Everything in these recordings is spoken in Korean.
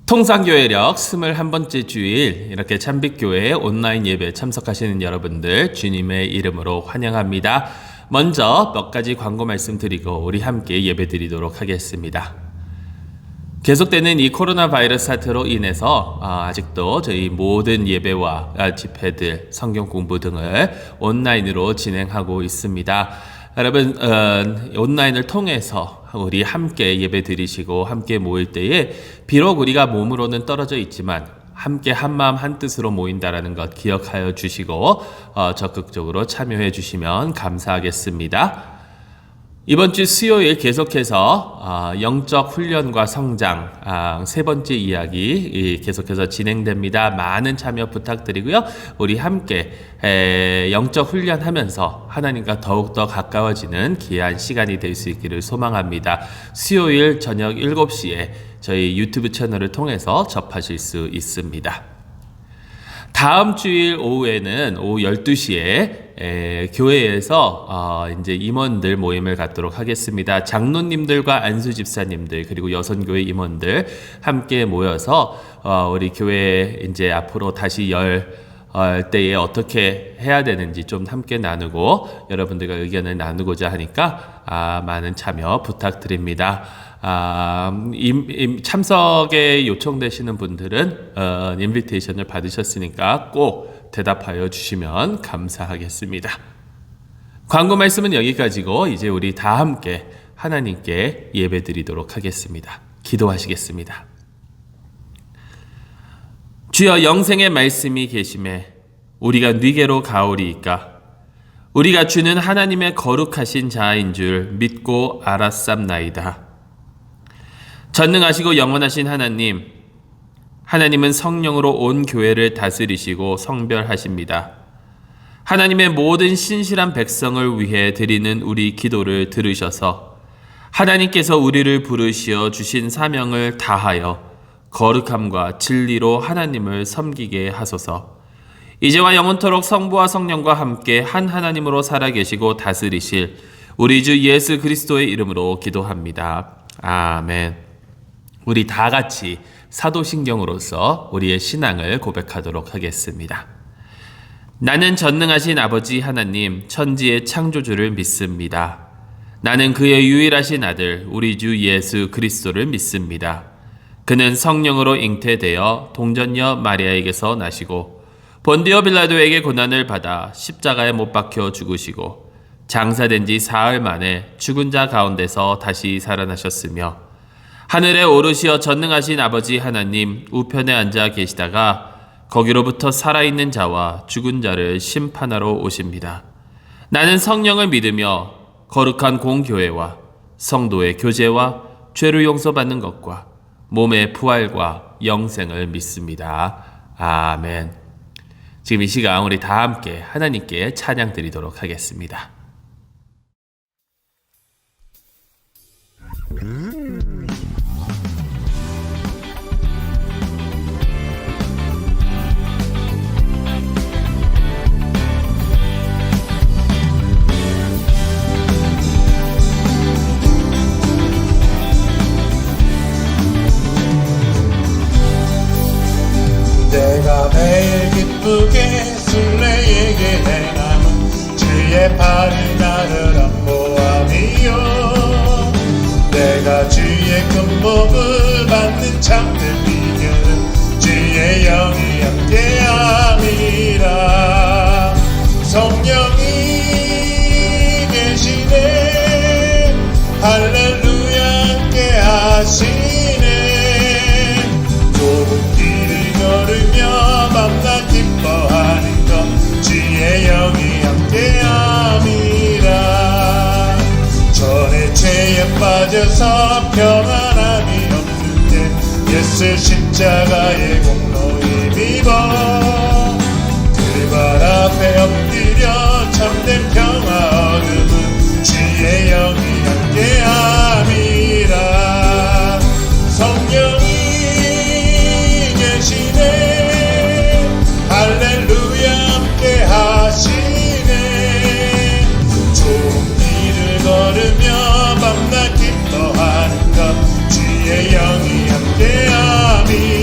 통상교회력 21번째 주일 이렇게 참빛교회 온라인 예배 참석하시는 여러분들 주님의 이름으로 환영합니다. 먼저 몇 가지 광고 말씀드리고 우리 함께 예배 드리도록 하겠습니다. 계속되는 이 코로나 바이러스 사태로 인해서 아직도 저희 모든 예배와 집회들, 성경 공부 등을 온라인으로 진행하고 있습니다. 여러분 온라인을 통해서 우리 함께 예배 드리시고 함께 모일 때에 비록 우리가 몸으로는 떨어져 있지만 함께 한마음 한뜻으로 모인다라는 것 기억하여 주시고 적극적으로 참여해 주시면 감사하겠습니다. 이번 주 수요일 계속해서 영적 훈련과 성장 세 번째 이야기 계속해서 진행됩니다. 많은 참여 부탁드리고요. 우리 함께 영적 훈련하면서 하나님과 더욱더 가까워지는 귀한 시간이 될 수 있기를 소망합니다. 수요일 저녁 7시에 저희 유튜브 채널을 통해서 접하실 수 있습니다. 다음 주일 오후에는 오후 12시에 교회에서 이제 임원들 모임을 갖도록 하겠습니다. 장로님들과 안수 집사님들 그리고 여선교회 임원들 함께 모여서 우리 교회 이제 앞으로 다시 열 때에 어떻게 해야 되는지 좀 함께 나누고 여러분들과 의견을 나누고자 하니까 많은 참여 부탁드립니다. 참석에 요청되시는 분들은 인비테이션을 받으셨으니까 꼭 대답하여 주시면 감사하겠습니다. 광고 말씀은 여기까지고 이제 우리 다 함께 하나님께 예배드리도록 하겠습니다. 기도하시겠습니다. 주여 영생의 말씀이 계심에 우리가 네게로 가오리이까 우리가 주는 하나님의 거룩하신 자인 줄 믿고 알았삼나이다. 전능하시고 영원하신 하나님, 하나님은 성령으로 온 교회를 다스리시고 성별하십니다. 하나님의 모든 신실한 백성을 위해 드리는 우리 기도를 들으셔서 하나님께서 우리를 부르시어 주신 사명을 다하여 거룩함과 진리로 하나님을 섬기게 하소서. 이제와 영원토록 성부와 성령과 함께 한 하나님으로 살아계시고 다스리실 우리 주 예수 그리스도의 이름으로 기도합니다. 아멘. 우리 다 같이 사도신경으로서 우리의 신앙을 고백하도록 하겠습니다. 나는 전능하신 아버지 하나님 천지의 창조주를 믿습니다. 나는 그의 유일하신 아들 우리 주 예수 그리스도를 믿습니다. 그는 성령으로 잉태되어 동전녀 마리아에게서 나시고 본디오 빌라도에게 고난을 받아 십자가에 못 박혀 죽으시고 장사된 지 사흘 만에 죽은 자 가운데서 다시 살아나셨으며 하늘에 오르시어 전능하신 아버지 하나님 우편에 앉아 계시다가 거기로부터 살아있는 자와 죽은 자를 심판하러 오십니다. 나는 성령을 믿으며 거룩한 공교회와 성도의 교제와 죄를 용서받는 것과 몸의 부활과 영생을 믿습니다. 아멘. 지금 이 시간 우리 다 함께 하나님께 찬양 드리도록 하겠습니다. 내가 매일 기쁘게 순례에게 행함은 주의 팔이 나를 안보함이요 내가 주의 큰 복을 받는 참된 비결은 주의 영이 함께함이라 성령이 계시네 할렐루야 함께하시네 좁은 길을 걸으며 밤낮 기뻐하는 것 주의 영이 함께함이라 전에 죄에 빠져서 평안함이 없는데 예수 십자가의 공로 힘입어 그 발 앞에 엎드려 참된 평화 얻음은 주의 영이 함께함이라 성령이 계시네 할렐루야 함께하시네 좋은 길을 걸으며 밤낮 기뻐하는 것 주의 영이 함께함이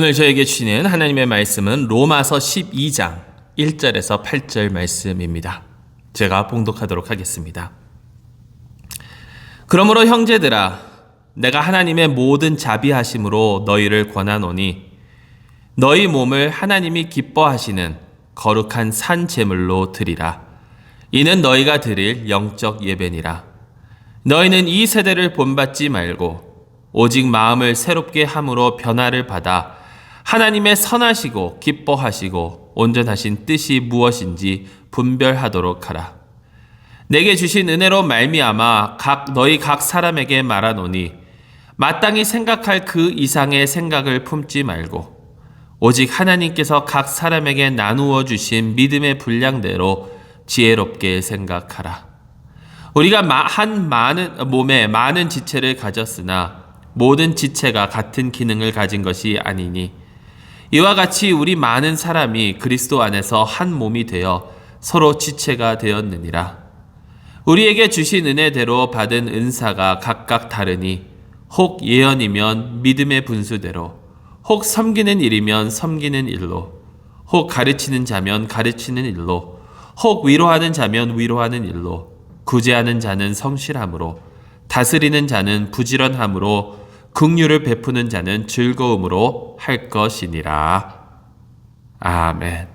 오늘 저에게 주시는 하나님의 말씀은 로마서 12장 1절에서 8절 말씀입니다. 제가 봉독하도록 하겠습니다. 그러므로 형제들아, 내가 하나님의 모든 자비하심으로 너희를 권하노니 너희 몸을 하나님이 기뻐하시는 거룩한 산 제물로 드리라. 이는 너희가 드릴 영적 예배니라. 너희는 이 세대를 본받지 말고 오직 마음을 새롭게 함으로 변화를 받아 하나님의 선하시고 기뻐하시고 온전하신 뜻이 무엇인지 분별하도록 하라. 내게 주신 은혜로 말미암아 너희 각 사람에게 말하노니 마땅히 생각할 그 이상의 생각을 품지 말고 오직 하나님께서 각 사람에게 나누어 주신 믿음의 분량대로 지혜롭게 생각하라. 우리가 몸에 많은 지체를 가졌으나 모든 지체가 같은 기능을 가진 것이 아니니 이와 같이 우리 많은 사람이 그리스도 안에서 한 몸이 되어 서로 지체가 되었느니라. 우리에게 주신 은혜대로 받은 은사가 각각 다르니 혹 예언이면 믿음의 분수대로, 혹 섬기는 일이면 섬기는 일로, 혹 가르치는 자면 가르치는 일로, 혹 위로하는 자면 위로하는 일로, 구제하는 자는 성실함으로, 다스리는 자는 부지런함으로, 긍휼을 베푸는 자는 즐거움으로 할 것이니라. 아멘.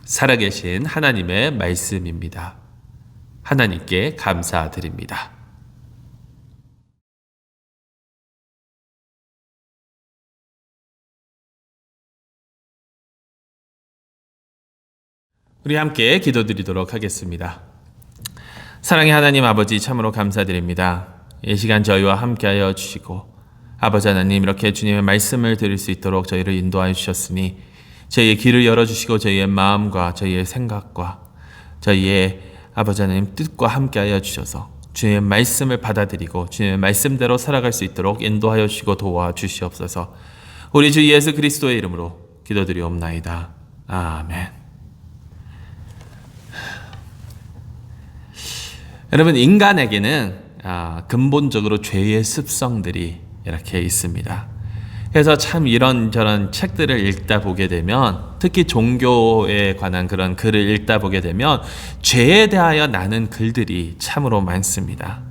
살아계신 하나님의 말씀입니다. 하나님께 감사드립니다. 우리 함께 기도드리도록 하겠습니다. 사랑의 하나님 아버지, 참으로 감사드립니다. 이 시간 저희와 함께하여 주시고 아버지 하나님, 이렇게 주님의 말씀을 들을 수 있도록 저희를 인도하여 주셨으니 저희의 귀를 열어주시고 저희의 마음과 저희의 생각과 저희의 아버지 하나님 뜻과 함께하여 주셔서 주님의 말씀을 받아들이고 주님의 말씀대로 살아갈 수 있도록 인도하여 주시고 도와주시옵소서. 우리 주 예수 그리스도의 이름으로 기도드리옵나이다. 아멘. 여러분, 인간에게는 근본적으로 죄의 습성들이 이렇게 있습니다. 그래서 참 이런저런 책들을 읽다 보게 되면, 특히 종교에 관한 그런 글을 읽다 보게 되면 죄에 대하여 나는 글들이 참으로 많습니다.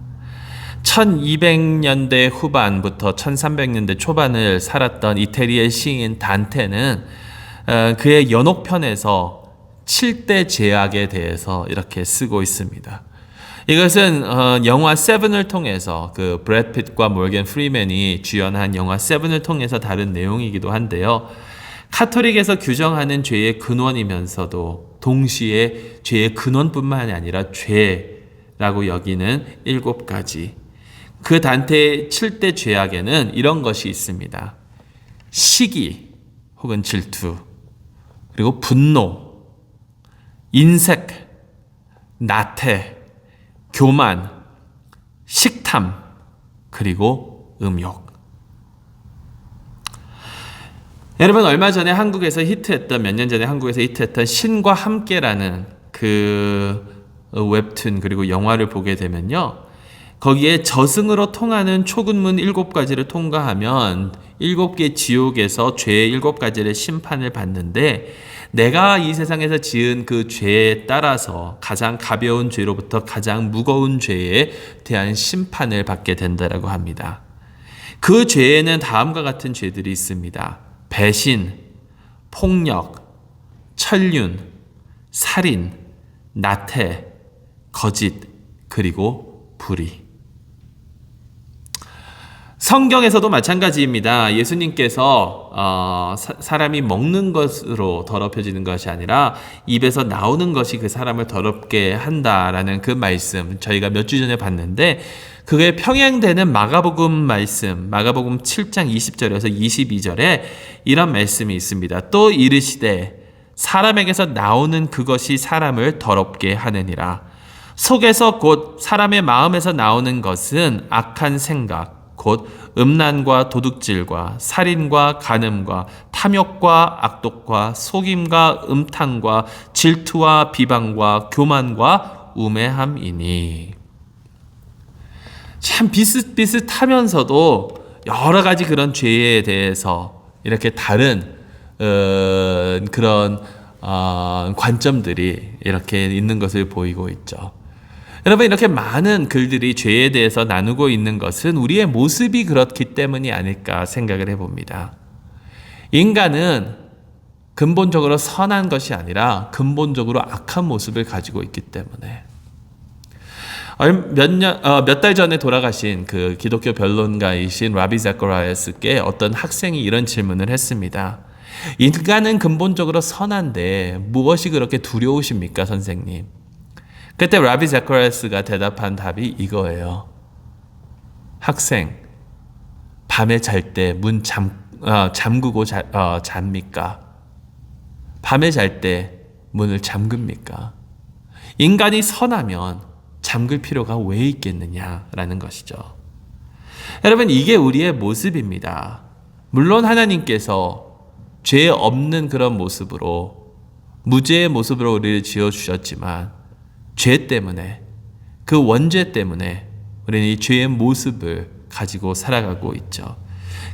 1200년대 후반부터 1300년대 초반을 살았던 이태리의 시인 단테는 그의 연옥편에서 7대 죄악에 대해서 이렇게 쓰고 있습니다. 이것은 영화 세븐을 통해서 그 브래드 핏과 몰건 프리맨이 주연한 영화 세븐을 통해서 다룬 내용이기도 한데요. 카톨릭에서 규정하는 죄의 근원이면서도 동시에 죄의 근원뿐만이 아니라 죄라고 여기는 7가지. 그 단테의 7대 죄악에는 이런 것이 있습니다. 시기 혹은 질투, 그리고 분노, 인색, 나태, 교만, 식탐, 그리고 음욕. 여러분, 얼마 전에 한국에서 히트했던, 몇 년 전에 한국에서 히트했던 신과 함께라는 그 웹툰 그리고 영화를 보게 되면요, 거기에 저승으로 통하는 초근문 7가지를 통과하면 7개 지옥에서 죄의 7가지를 심판을 받는데, 내가 이 세상에서 지은 그 죄에 따라서 가장 가벼운 죄로부터 가장 무거운 죄에 대한 심판을 받게 된다라고 합니다. 그 죄에는 다음과 같은 죄들이 있습니다. 배신, 폭력, 천륜, 살인, 나태, 거짓, 그리고 불의. 성경에서도 마찬가지입니다. 예수님께서 사람이 먹는 것으로 더럽혀지는 것이 아니라 입에서 나오는 것이 그 사람을 더럽게 한다라는 그 말씀, 저희가 몇 주 전에 봤는데, 그게 평행되는 마가복음 말씀, 마가복음 7장 20절에서 22절에 이런 말씀이 있습니다. 또 이르시되 사람에게서 나오는 그것이 사람을 더럽게 하느니라. 속에서 곧 사람의 마음에서 나오는 것은 악한 생각, 곧 음란과 도둑질과 살인과 간음과 탐욕과 악독과 속임과 음탕과 질투와 비방과 교만과 우매함이니. 참 비슷비슷하면서도 여러 가지 그런 죄에 대해서 이렇게 다른 그런 관점들이 이렇게 있는 것을 보이고 있죠. 여러분, 이렇게 많은 글들이 죄에 대해서 나누고 있는 것은 우리의 모습이 그렇기 때문이 아닐까 생각을 해봅니다. 인간은 근본적으로 선한 것이 아니라 근본적으로 악한 모습을 가지고 있기 때문에 몇 달 전에 돌아가신 그 기독교 변론가이신 라비 자카리아스께 어떤 학생이 이런 질문을 했습니다. 인간은 근본적으로 선한데 무엇이 그렇게 두려우십니까, 선생님? 그때 라비 자카리아스가 대답한 답이 이거예요. 학생, 밤에 잘 때 문 잠그고 잡니까? 밤에 잘 때 문을 잠급니까? 인간이 선하면 잠글 필요가 왜 있겠느냐라는 것이죠. 여러분, 이게 우리의 모습입니다. 물론 하나님께서 죄 없는 그런 모습으로, 무죄의 모습으로 우리를 지어주셨지만 죄 때문에, 그 원죄 때문에 우리는 이 죄의 모습을 가지고 살아가고 있죠.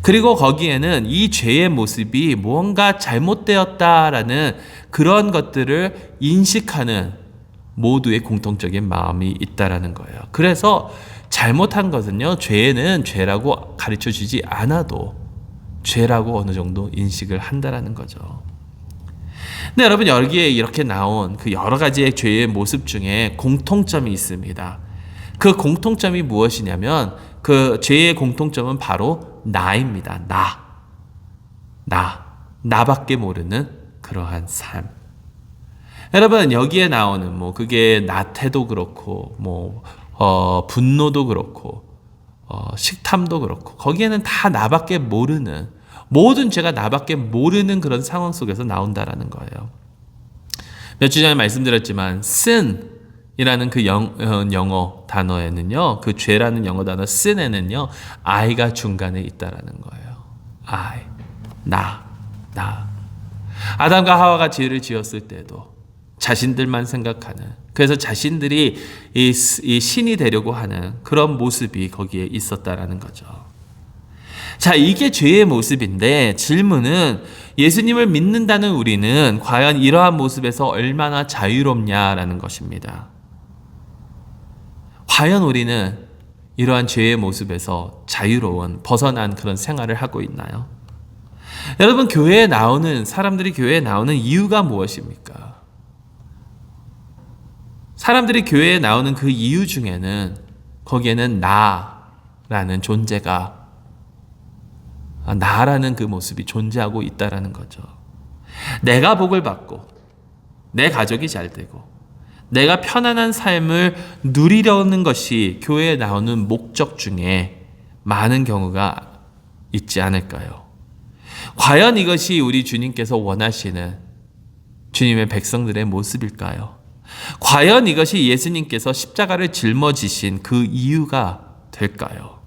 그리고 거기에는 이 죄의 모습이 무언가 잘못되었다라는 그런 것들을 인식하는 모두의 공통적인 마음이 있다라는 거예요. 그래서 잘못한 것은요, 죄는 죄라고 가르쳐 주지 않아도 죄라고 어느 정도 인식을 한다라는 거죠. 근데 여러분, 여기에 이렇게 나온 그 여러 가지의 죄의 모습 중에 공통점이 있습니다. 그 공통점이 무엇이냐면 그 죄의 공통점은 바로 나입니다. 나밖에 모르는 그러한 삶. 여러분, 여기에 나오는 그게 나태도 그렇고 분노도 그렇고 식탐도 그렇고 거기에는 다 나밖에 모르는, 모든 죄가 나밖에 모르는 그런 상황 속에서 나온다라는 거예요. 몇 주 전에 말씀드렸지만 sin이라는 그 영어 단어에는요, 그 죄라는 영어 단어 sin에는요, I가 중간에 있다라는 거예요. I, 나. 아담과 하와가 죄를 지었을 때도 자신들만 생각하는, 그래서 자신들이 이 신이 되려고 하는 그런 모습이 거기에 있었다라는 거죠. 자, 이게 죄의 모습인데 질문은 예수님을 믿는다는 우리는 과연 이러한 모습에서 얼마나 자유롭냐라는 것입니다. 과연 우리는 이러한 죄의 모습에서 자유로운, 벗어난 그런 생활을 하고 있나요? 여러분, 사람들이 교회에 나오는 이유가 무엇입니까? 사람들이 교회에 나오는 그 이유 중에는 거기에는 나라는 존재가, 나라는 그 모습이 존재하고 있다라는 거죠. 내가 복을 받고 내 가족이 잘 되고 내가 편안한 삶을 누리려는 것이 교회에 나오는 목적 중에 많은 경우가 있지 않을까요? 과연 이것이 우리 주님께서 원하시는 주님의 백성들의 모습일까요? 과연 이것이 예수님께서 십자가를 짊어지신 그 이유가 될까요?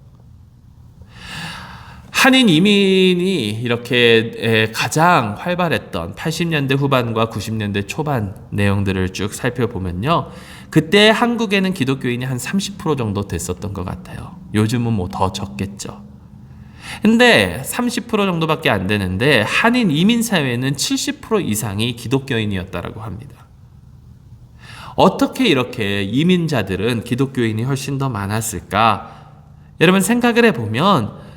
한인 이민이 이렇게 가장 활발했던 80년대 후반과 90년대 초반 내용들을 쭉 살펴보면요, 그때 한국에는 기독교인이 한 30% 정도 됐었던 것 같아요. 요즘은 더 적겠죠. 근데 30% 정도밖에 안 되는데 한인 이민 사회는 70% 이상이 기독교인이었다라고 합니다. 어떻게 이렇게 이민자들은 기독교인이 훨씬 더 많았을까? 여러분, 생각을 해보면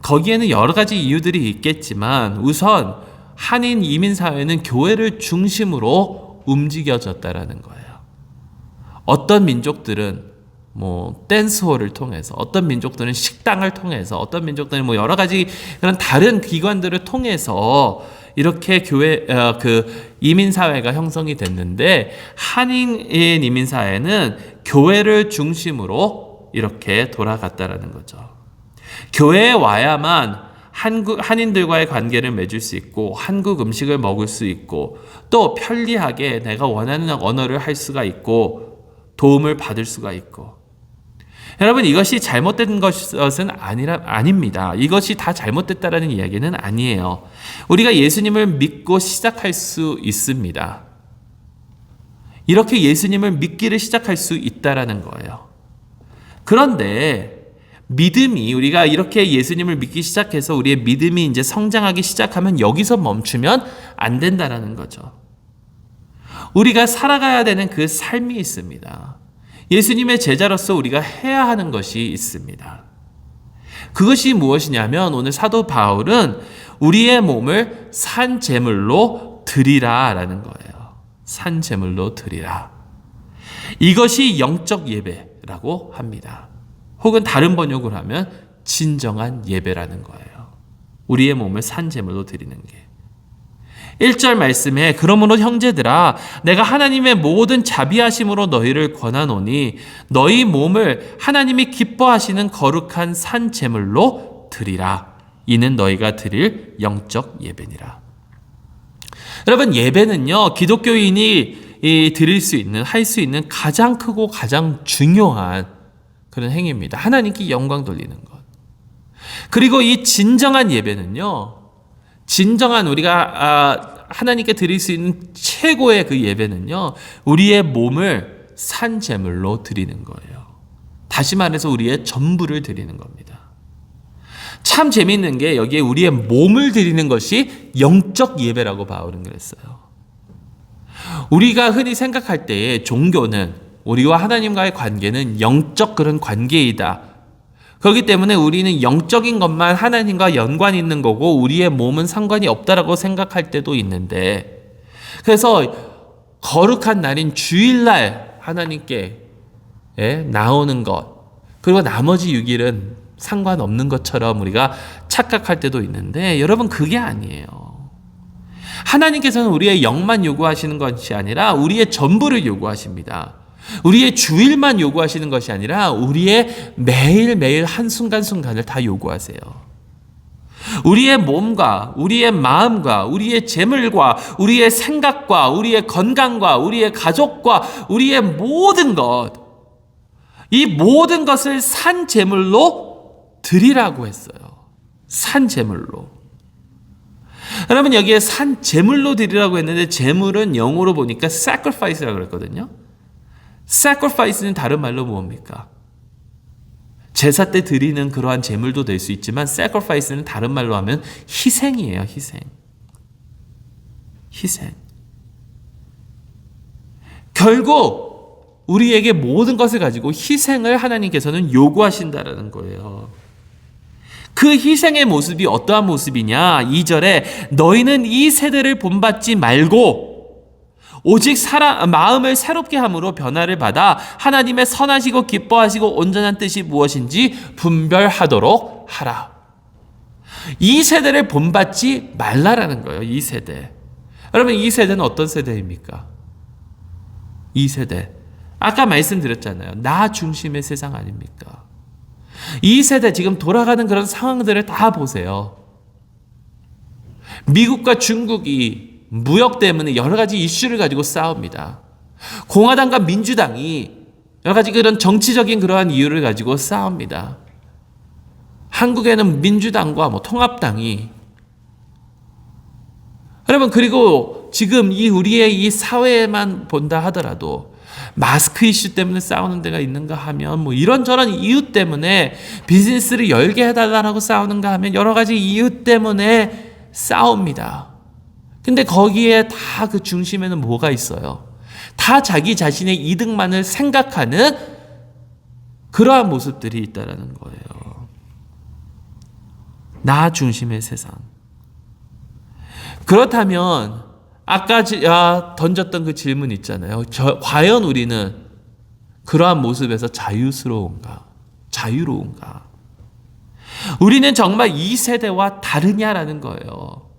거기에는 여러 가지 이유들이 있겠지만 우선 한인 이민 사회는 교회를 중심으로 움직여졌다라는 거예요. 어떤 민족들은 댄스홀을 통해서, 어떤 민족들은 식당을 통해서, 어떤 민족들은 여러 가지 그런 다른 기관들을 통해서 이렇게 그 이민 사회가 형성이 됐는데, 한인 이민 사회는 교회를 중심으로 이렇게 돌아갔다라는 거죠. 교회에 와야만 한인들과의 관계를 맺을 수 있고, 한국 음식을 먹을 수 있고, 또 편리하게 내가 원하는 언어를 할 수가 있고, 도움을 받을 수가 있고. 여러분, 이것이 잘못된 것은 아닙니다. 이것이 다 잘못됐다라는 이야기는 아니에요. 우리가 예수님을 믿고 시작할 수 있습니다. 이렇게 예수님을 믿기를 시작할 수 있다라는 거예요. 그런데 믿음이 우리가 이렇게 예수님을 믿기 시작해서 우리의 믿음이 이제 성장하기 시작하면 여기서 멈추면 안 된다라는 거죠. 우리가 살아가야 되는 그 삶이 있습니다. 예수님의 제자로서 우리가 해야 하는 것이 있습니다. 그것이 무엇이냐면 오늘 사도 바울은 우리의 몸을 산 제물로 드리라라는 거예요. 산 제물로 드리라. 이것이 영적 예배라고 합니다. 혹은 다른 번역을 하면 진정한 예배라는 거예요. 우리의 몸을 산 제물로 드리는 게. 1절 말씀에 그러므로 형제들아 내가 하나님의 모든 자비하심으로 너희를 권하노니 너희 몸을 하나님이 기뻐하시는 거룩한 산 제물로 드리라. 이는 너희가 드릴 영적 예배니라. 여러분, 예배는요 기독교인이 드릴 수 있는, 할 수 있는 가장 크고 가장 중요한 그런 행위입니다. 하나님께 영광 돌리는 것. 그리고 이 진정한 예배는요, 진정한 우리가 하나님께 드릴 수 있는 최고의 그 예배는요, 우리의 몸을 산 제물로 드리는 거예요. 다시 말해서 우리의 전부를 드리는 겁니다. 참 재미있는 게 여기에 우리의 몸을 드리는 것이 영적 예배라고 바울은 그랬어요. 우리가 흔히 생각할 때에 종교는, 우리와 하나님과의 관계는 영적 그런 관계이다. 그렇기 때문에 우리는 영적인 것만 하나님과 연관이 있는 거고 우리의 몸은 상관이 없다라고 생각할 때도 있는데, 그래서 거룩한 날인 주일날 하나님께 나오는 것, 그리고 나머지 6일은 상관없는 것처럼 우리가 착각할 때도 있는데, 여러분 그게 아니에요. 하나님께서는 우리의 영만 요구하시는 것이 아니라 우리의 전부를 요구하십니다. 우리의 주일만 요구하시는 것이 아니라 우리의 매일매일 한순간순간을 다 요구하세요. 우리의 몸과 우리의 마음과 우리의 재물과 우리의 생각과 우리의 건강과 우리의 가족과 우리의 모든 것, 이 모든 것을 산 제물로 드리라고 했어요. 산 제물로. 여러분, 여기에 산 제물로 드리라고 했는데 제물은 영어로 보니까 sacrifice라고 그랬거든요. sacrifice는 다른 말로 뭡니까? 제사 때 드리는 그러한 제물도 될 수 있지만 sacrifice는 다른 말로 하면 희생이에요. 희생. 결국 우리에게 모든 것을 가지고 희생을 하나님께서는 요구하신다라는 거예요. 그 희생의 모습이 어떠한 모습이냐? 2절에 너희는 이 세대를 본받지 말고 오직 마음을 새롭게 함으로 변화를 받아 하나님의 선하시고 기뻐하시고 온전한 뜻이 무엇인지 분별하도록 하라. 이 세대를 본받지 말라라는 거예요. 이 세대. 여러분, 이 세대는 어떤 세대입니까? 이 세대. 아까 말씀드렸잖아요. 나 중심의 세상 아닙니까? 이 세대 지금 돌아가는 그런 상황들을 다 보세요. 미국과 중국이 무역 때문에 여러 가지 이슈를 가지고 싸웁니다. 공화당과 민주당이 여러 가지 그런 정치적인 그러한 이유를 가지고 싸웁니다. 한국에는 민주당과 통합당이, 여러분, 그리고 지금 우리의 이 사회에만 본다 하더라도 마스크 이슈 때문에 싸우는 데가 있는가 하면 이런저런 이유 때문에 비즈니스를 열게 해달라고 싸우는가 하면 여러 가지 이유 때문에 싸웁니다. 근데 거기에 다 그 중심에는 뭐가 있어요? 다 자기 자신의 이득만을 생각하는 그러한 모습들이 있다라는 거예요. 나 중심의 세상. 그렇다면 아까 던졌던 그 질문 있잖아요. 과연 우리는 그러한 모습에서 자유로운가? 우리는 정말 이 세대와 다르냐라는 거예요.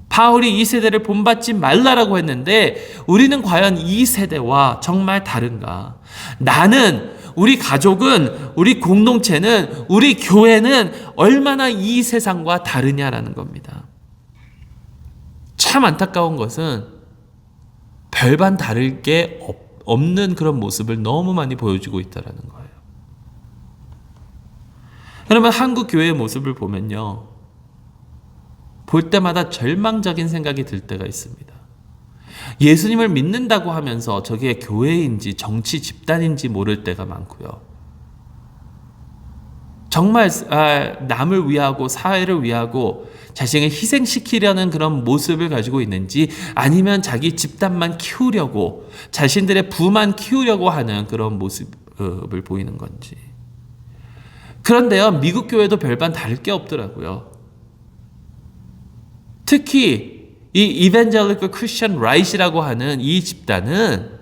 바울이 이 세대를 본받지 말라라고 했는데 우리는 과연 이 세대와 정말 다른가? 나는, 우리 가족은, 우리 공동체는, 우리 교회는 얼마나 이 세상과 다르냐라는 겁니다. 참 안타까운 것은 별반 다를 게 없는 그런 모습을 너무 많이 보여주고 있다는 거예요. 여러분, 한국 교회의 모습을 보면요, 볼 때마다 절망적인 생각이 들 때가 있습니다. 예수님을 믿는다고 하면서 저게 교회인지 정치 집단인지 모를 때가 많고요. 정말 남을 위하고 사회를 위하고 자신을 희생시키려는 그런 모습을 가지고 있는지, 아니면 자기 집단만 키우려고, 자신들의 부만 키우려고 하는 그런 모습을 보이는 건지. 그런데요, 미국 교회도 별반 다를 게 없더라고요. 특히 이 Evangelical Christian Right이라고 하는 이 집단은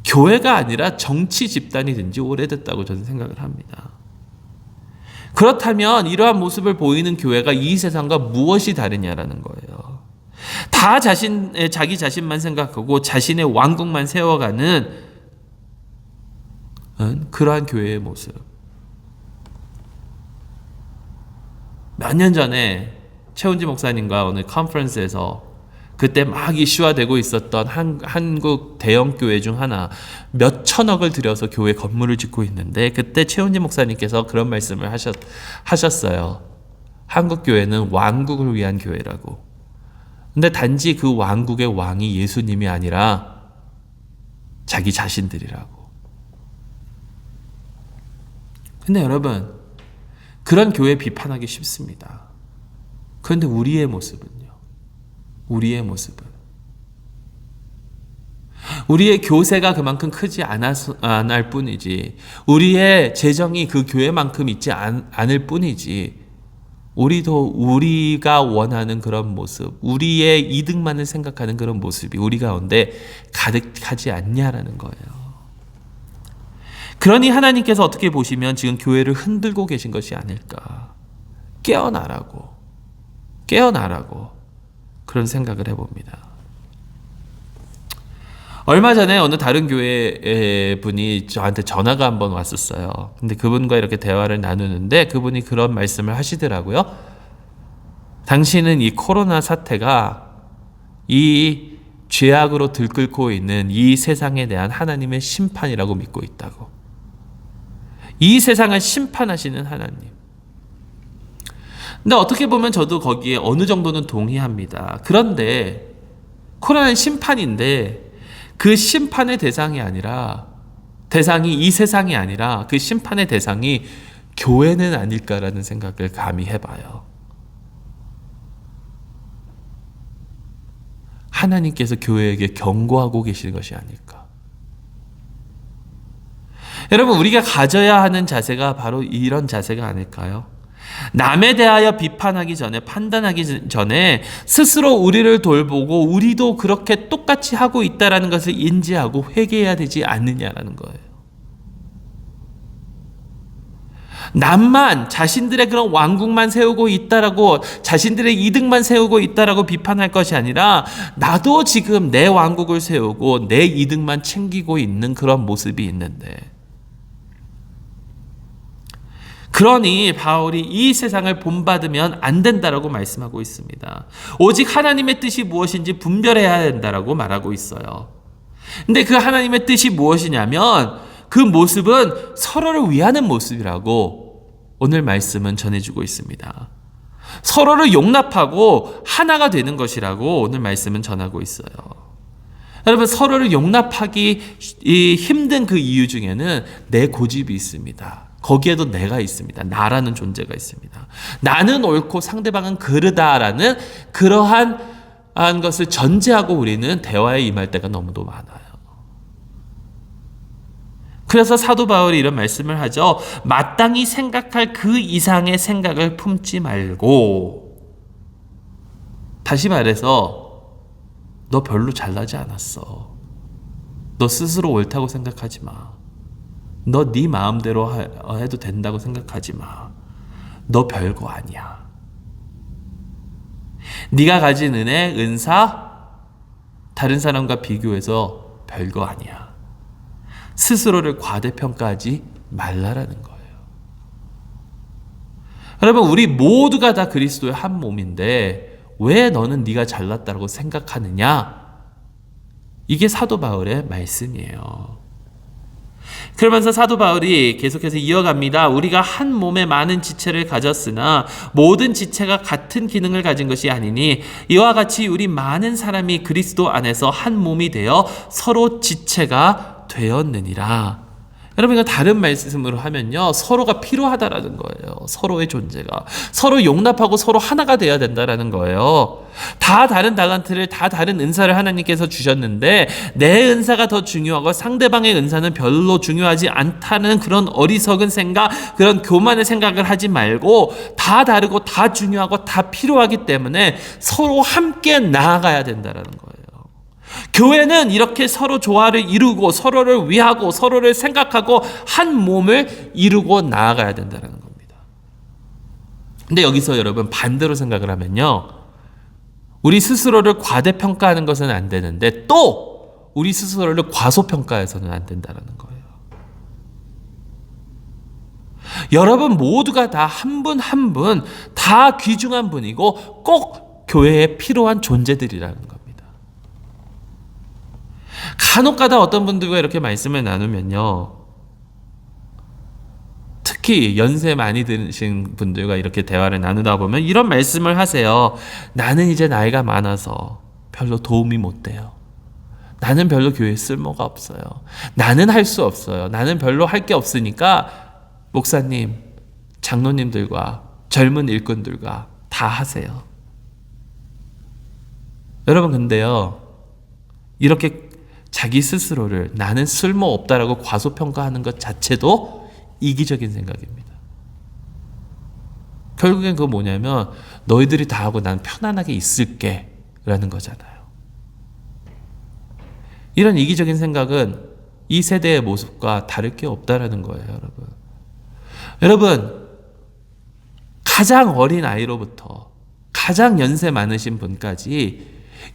교회가 아니라 정치 집단이 된 지 오래됐다고 저는 생각을 합니다. 그렇다면 이러한 모습을 보이는 교회가 이 세상과 무엇이 다르냐라는 거예요. 다 자기 자신만 생각하고 자신의 왕국만 세워가는 그러한 교회의 모습. 몇 년 전에 최훈지 목사님과 오늘 컨퍼런스에서 그때 막 이슈화되고 있었던 한국 대형 교회 중 하나, 몇 천억을 들여서 교회 건물을 짓고 있는데, 그때 최훈지 목사님께서 그런 말씀을 하셨어요. 한국 교회는 왕국을 위한 교회라고. 근데 단지 그 왕국의 왕이 예수님이 아니라 자기 자신들이라고. 근데 여러분, 그런 교회 비판하기 쉽습니다. 그런데 우리의 모습은요? 우리의 모습은, 우리의 교세가 그만큼 크지 않을 뿐이지, 우리의 재정이 그 교회만큼 있지 않을 뿐이지, 우리가 원하는 그런 모습, 우리의 이득만을 생각하는 그런 모습이 우리 가운데 가득하지 않냐라는 거예요. 그러니 하나님께서 어떻게 보시면 지금 교회를 흔들고 계신 것이 아닐까. 깨어나라고 그런 생각을 해봅니다. 얼마 전에 어느 다른 교회 분이 저한테 전화가 한번 왔었어요. 근데 그분과 이렇게 대화를 나누는데 그분이 그런 말씀을 하시더라고요. 당신은 이 코로나 사태가 이 죄악으로 들끓고 있는 이 세상에 대한 하나님의 심판이라고 믿고 있다고. 이 세상을 심판하시는 하나님. 근데 어떻게 보면 저도 거기에 어느 정도는 동의합니다. 그런데 코로나는 심판인데 그 심판의 대상이 이 세상이 아니라 그 심판의 대상이 교회는 아닐까라는 생각을 감히 해봐요. 하나님께서 교회에게 경고하고 계시는 것이 아닐까. 여러분, 우리가 가져야 하는 자세가 바로 이런 자세가 아닐까요? 남에 대하여 비판하기 전에, 판단하기 전에 스스로 우리를 돌보고 우리도 그렇게 똑같이 하고 있다는 것을 인지하고 회개해야 되지 않느냐라는 거예요. 남만, 자신들의 그런 왕국만 세우고 있다라고, 자신들의 이득만 세우고 있다라고 비판할 것이 아니라, 나도 지금 내 왕국을 세우고 내 이득만 챙기고 있는 그런 모습이 있는데, 그러니 바울이 이 세상을 본받으면 안 된다라고 말씀하고 있습니다. 오직 하나님의 뜻이 무엇인지 분별해야 된다라고 말하고 있어요. 근데 그 하나님의 뜻이 무엇이냐면 그 모습은 서로를 위하는 모습이라고 오늘 말씀은 전해주고 있습니다. 서로를 용납하고 하나가 되는 것이라고 오늘 말씀은 전하고 있어요. 여러분, 서로를 용납하기 힘든 그 이유 중에는 내 고집이 있습니다. 거기에도 내가 있습니다. 나라는 존재가 있습니다. 나는 옳고 상대방은 그르다라는 그러한 것을 전제하고 우리는 대화에 임할 때가 너무도 많아요. 그래서 사도 바울이 이런 말씀을 하죠. 마땅히 생각할 그 이상의 생각을 품지 말고, 다시 말해서 너 별로 잘나지 않았어. 너 스스로 옳다고 생각하지 마. 너 네 마음대로 해도 된다고 생각하지 마. 너 별거 아니야. 네가 가진 은혜, 은사, 다른 사람과 비교해서 별거 아니야. 스스로를 과대평가하지 말라라는 거예요. 여러분, 우리 모두가 다 그리스도의 한 몸인데 왜 너는 네가 잘났다고 생각하느냐? 이게 사도 바울의 말씀이에요. 그러면서 사도 바울이 계속해서 이어갑니다. 우리가 한 몸에 많은 지체를 가졌으나 모든 지체가 같은 기능을 가진 것이 아니니 이와 같이 우리 많은 사람이 그리스도 안에서 한 몸이 되어 서로 지체가 되었느니라. 여러분, 이거 다른 말씀으로 하면요, 서로가 필요하다라는 거예요. 서로의 존재가 서로 용납하고 서로 하나가 되어야 된다라는 거예요. 다 다른 달란트를, 다 다른 은사를 하나님께서 주셨는데 내 은사가 더 중요하고 상대방의 은사는 별로 중요하지 않다는 그런 어리석은 생각, 그런 교만의 생각을 하지 말고 다 다르고 다 중요하고 다 필요하기 때문에 서로 함께 나아가야 된다라는 거예요. 교회는 이렇게 서로 조화를 이루고 서로를 위하고 서로를 생각하고 한 몸을 이루고 나아가야 된다는 겁니다. 근데 여기서 여러분 반대로 생각을 하면요, 우리 스스로를 과대평가하는 것은 안 되는데 또 우리 스스로를 과소평가해서는 안 된다는 거예요. 여러분 모두가 다 한 분 한 분 다 귀중한 분이고 꼭 교회에 필요한 존재들이라는 겁니다. 간혹가다 어떤 분들과 이렇게 말씀을 나누면요, 특히 연세 많이 드신 분들과 이렇게 대화를 나누다 보면 이런 말씀을 하세요. 나는 이제 나이가 많아서 별로 도움이 못 돼요. 나는 별로 교회에 쓸모가 없어요. 나는 할 수 없어요. 나는 별로 할 게 없으니까 목사님, 장로님들과 젊은 일꾼들과 다 하세요. 여러분, 근데요, 이렇게 자기 스스로를 나는 쓸모없다라고 과소평가하는 것 자체도 이기적인 생각입니다. 결국엔 그거 뭐냐면 너희들이 다 하고 난 편안하게 있을게 라는 거잖아요. 이런 이기적인 생각은 이 세대의 모습과 다를 게 없다라는 거예요. 여러분 가장 어린 아이로부터 가장 연세 많으신 분까지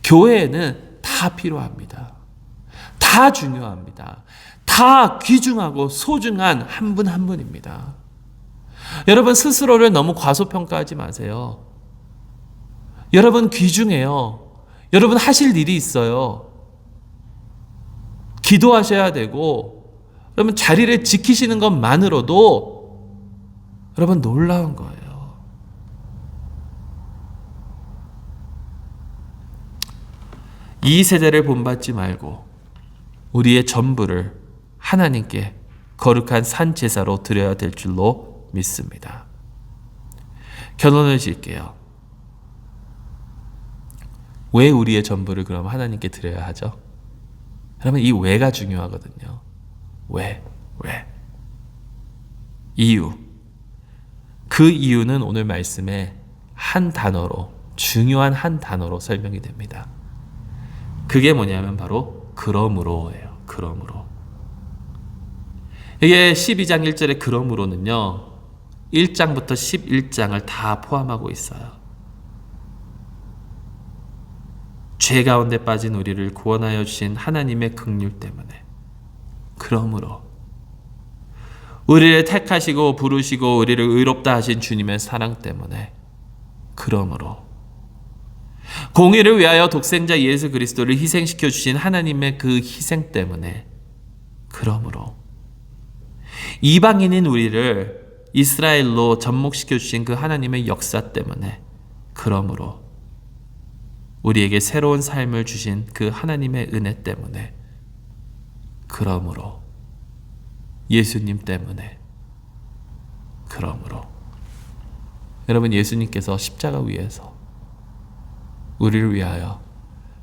교회에는 다 필요합니다. 다 중요합니다. 다 귀중하고 소중한 한 분 한 분입니다. 여러분 스스로를 너무 과소평가하지 마세요. 여러분 귀중해요. 여러분 하실 일이 있어요. 기도하셔야 되고 여러분 자리를 지키시는 것만으로도 여러분 놀라운 거예요. 이 세대를 본받지 말고 우리의 전부를 하나님께 거룩한 산 제사로 드려야 될 줄로 믿습니다. 결론을 지을게요. 왜 우리의 전부를 그럼 하나님께 드려야 하죠? 여러분 이 왜가 중요하거든요. 왜? 이유. 그 이유는 오늘 말씀에 한 단어로, 중요한 한 단어로 설명이 됩니다. 그게 뭐냐면 바로 그러므로예요. 그러므로. 이게 12장 1절의 그러므로는요, 1장부터 11장을 다 포함하고 있어요. 죄 가운데 빠진 우리를 구원하여 주신 하나님의 긍휼 때문에, 그러므로 우리를 택하시고 부르시고 우리를 의롭다 하신 주님의 사랑 때문에, 그러므로 공의를 위하여 독생자 예수 그리스도를 희생시켜 주신 하나님의 그 희생 때문에, 그러므로 이방인인 우리를 이스라엘로 접목시켜 주신 그 하나님의 역사 때문에, 그러므로 우리에게 새로운 삶을 주신 그 하나님의 은혜 때문에, 그러므로 예수님 때문에, 그러므로 여러분 예수님께서 십자가 위에서 우리를 위하여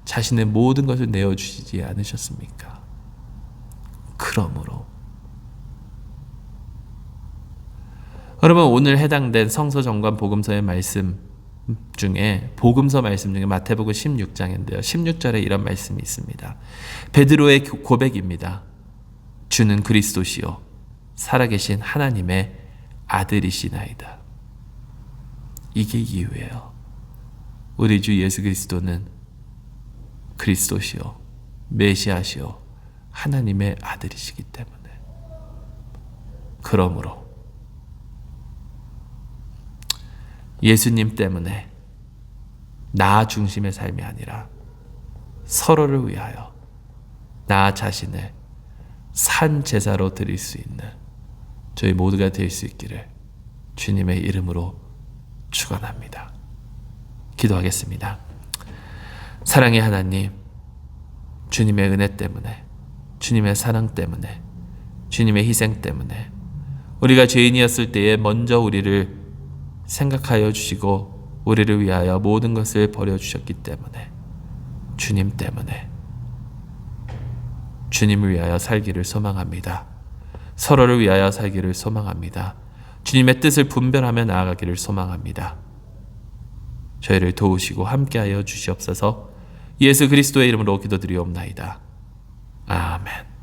자신의 모든 것을 내어주시지 않으셨습니까? 그러므로 여러분 오늘 해당된 성서정관 복음서의 말씀 중에 복음서 말씀 중에 마태복음 16장인데요. 16절에 이런 말씀이 있습니다. 베드로의 고백입니다. 주는 그리스도시요 살아계신 하나님의 아들이시나이다. 이게 이유예요. 우리 주 예수 그리스도는 그리스도시요 메시아시요 하나님의 아들이시기 때문에, 그러므로 예수님 때문에 나 중심의 삶이 아니라 서로를 위하여 나 자신을 산 제사로 드릴 수 있는 저희 모두가 될 수 있기를 주님의 이름으로 축원합니다. 기도하겠습니다. 사랑의 하나님, 주님의 은혜 때문에, 주님의 사랑 때문에 주님의 희생 때문에, 우리가 죄인이었을 때에 먼저 우리를 생각하여 주시고 우리를 위하여 모든 것을 버려주셨기 때문에, 주님 때문에 주님을 위하여 살기를 소망합니다. 서로를 위하여 살기를 소망합니다. 주님의 뜻을 분별하며 나아가기를 소망합니다. 저희를 도우시고 함께하여 주시옵소서. 예수 그리스도의 이름으로 기도드리옵나이다. 아멘.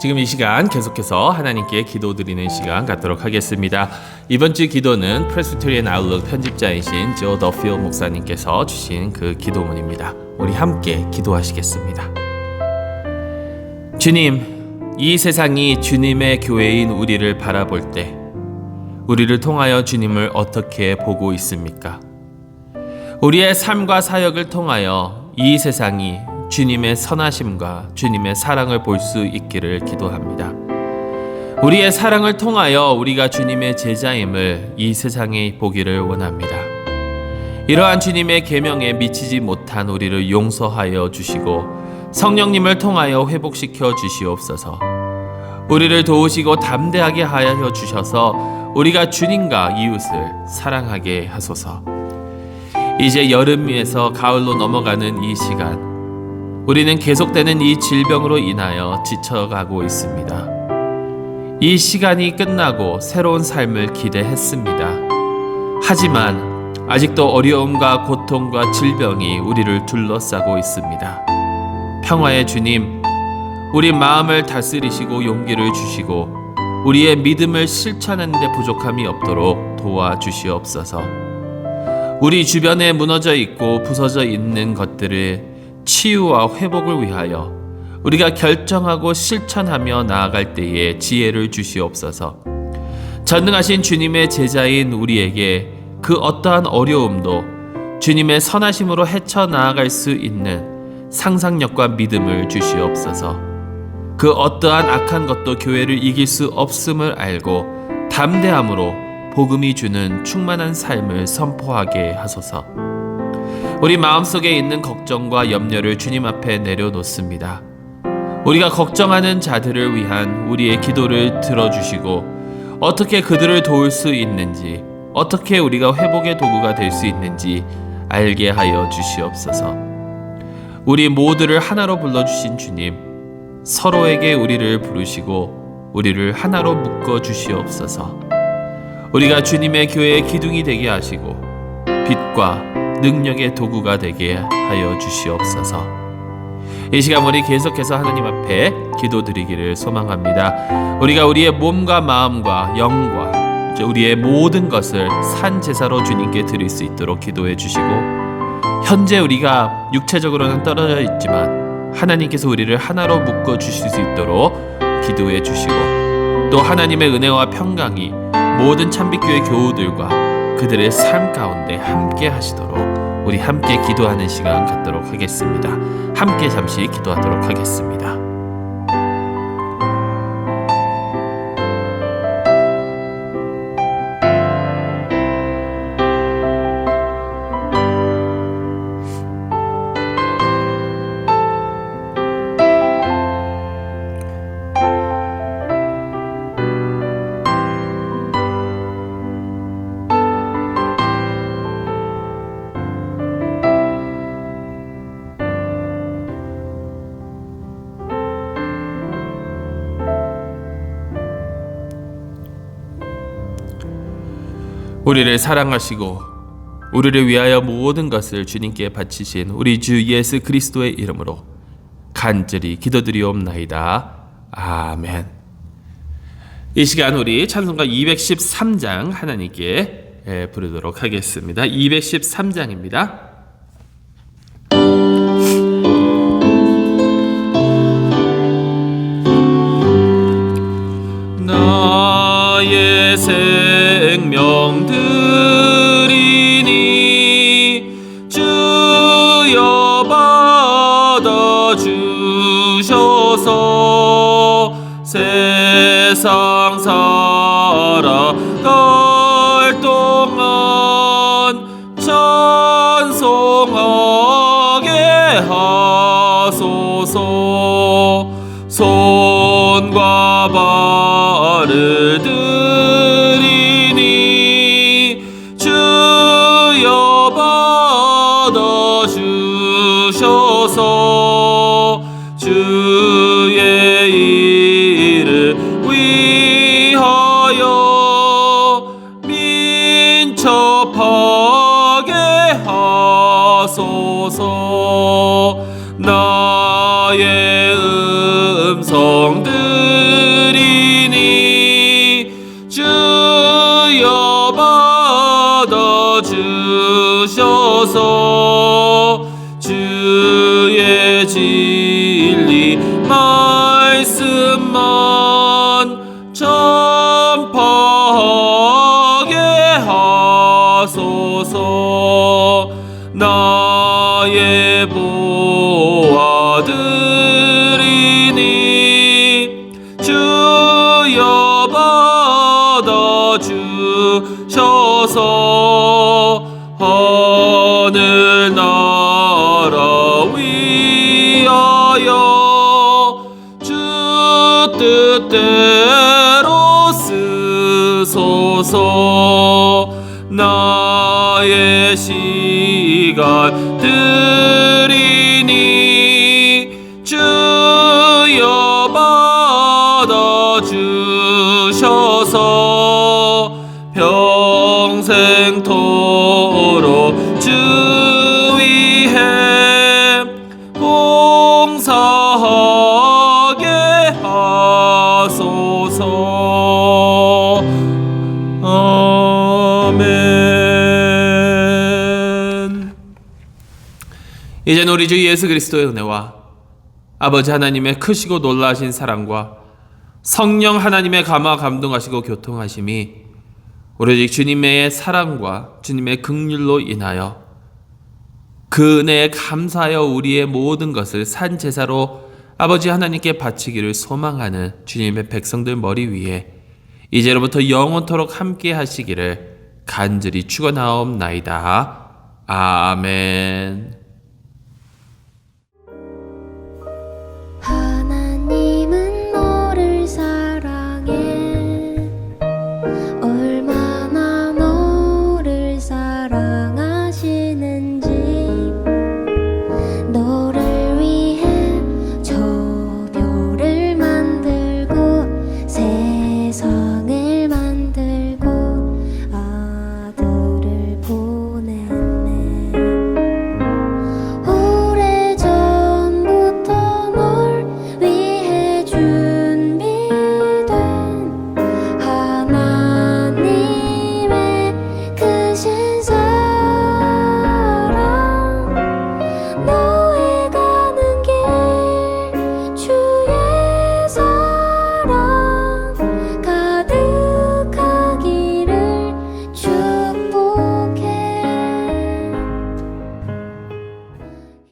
지금 이 시간 계속해서 하나님께 기도드리는 시간 갖도록 하겠습니다. 이번 주 기도는 프레스비테리안 아웃룩 편집자이신 조 더필 목사님께서 주신 그 기도문입니다. 우리 함께 기도하시겠습니다. 주님, 이 세상이 주님의 교회인 우리를 바라볼 때 우리를 통하여 주님을 어떻게 보고 있습니까? 우리의 삶과 사역을 통하여 이 세상이 주님의 선하심과 주님의 사랑을 볼 수 있기를 기도합니다. 우리의 사랑을 통하여 우리가 주님의 제자임을 이 세상에 보기를 원합니다. 이러한 주님의 계명에 미치지 못한 우리를 용서하여 주시고 성령님을 통하여 회복시켜 주시옵소서. 우리를 도우시고 담대하게 하여 주셔서 우리가 주님과 이웃을 사랑하게 하소서. 이제 여름에서 가을로 넘어가는 이 시간, 우리는 계속되는 이 질병으로 인하여 지쳐가고 있습니다. 이 시간이 끝나고 새로운 삶을 기대했습니다. 하지만 아직도 어려움과 고통과 질병이 우리를 둘러싸고 있습니다. 평화의 주님, 우리 마음을 다스리시고 용기를 주시고 우리의 믿음을 실천하는 데 부족함이 없도록 도와주시옵소서. 우리 주변에 무너져 있고 부서져 있는 것들을 치유와 회복을 위하여 우리가 결정하고 실천하며 나아갈 때에 지혜를 주시옵소서. 전능하신 주님의 제자인 우리에게 그 어떠한 어려움도 주님의 선하심으로 헤쳐나아갈 수 있는 상상력과 믿음을 주시옵소서. 그 어떠한 악한 것도 교회를 이길 수 없음을 알고 담대함으로 복음이 주는 충만한 삶을 선포하게 하소서. 우리 마음속에 있는 걱정과 염려를 주님 앞에 내려놓습니다. 우리가 걱정하는 자들을 위한 우리의 기도를 들어주시고 어떻게 그들을 도울 수 있는지, 어떻게 우리가 회복의 도구가 될 수 있는지 알게 하여 주시옵소서. 우리 모두를 하나로 불러주신 주님, 서로에게 우리를 부르시고 우리를 하나로 묶어 주시옵소서. 우리가 주님의 교회의 기둥이 되게 하시고 빛과 능력의 도구가 되게 하여 주시옵소서. 이 시간 우리 계속해서 하나님 앞에 기도드리기를 소망합니다. 우리가 우리의 몸과 마음과 영과 우리의 모든 것을 산 제사로 주님께 드릴 수 있도록 기도해 주시고, 현재 우리가 육체적으로는 떨어져 있지만 하나님께서 우리를 하나로 묶어 주실 수 있도록 기도해 주시고, 또 하나님의 은혜와 평강이 모든 참빛교회 교우들과 그들의 삶 가운데 함께 하시도록 우리 함께 기도하는 시간 갖도록 하겠습니다. 함께 잠시 기도하도록 하겠습니다. 우리를 사랑하시고 우리를 위하여 모든 것을 주님께 바치신 우리 주 예수 그리스도의 이름으로 간절히 기도드리옵나이다. 아멘. 이 시간 우리 찬송가 213장 하나님께 부르도록 하겠습니다. 213장입니다. 나의 생명 드리니 주여 받아주셔서 세상 살아갈 동안 드리니 주여 받아주셔서 주의 이름 위하여 민첩하게 하소서. 나의 음성 들이니 주여 받아주셔서 주의 진리 말씀만 전파하게 하소서. 나의 보아들이니 주여 받아주셔서 하늘나라 위하여 주 뜻대로 쓰소서. 나의 시간 들이니 주여 받아주셔서 평생토록 주 위해 봉사하게 하소서. 아멘. 이제는 우리 주 예수 그리스도의 은혜와 아버지 하나님의 크시고 놀라신 사랑과 성령 하나님의 감화 감동하시고 교통하심이 오로지 주님의 사랑과 주님의 긍휼로 인하여 그 은혜에 감사하여 우리의 모든 것을 산 제사로 아버지 하나님께 바치기를 소망하는 주님의 백성들 머리 위에 이제로부터 영원토록 함께 하시기를 간절히 축원하옵나이다. 아멘.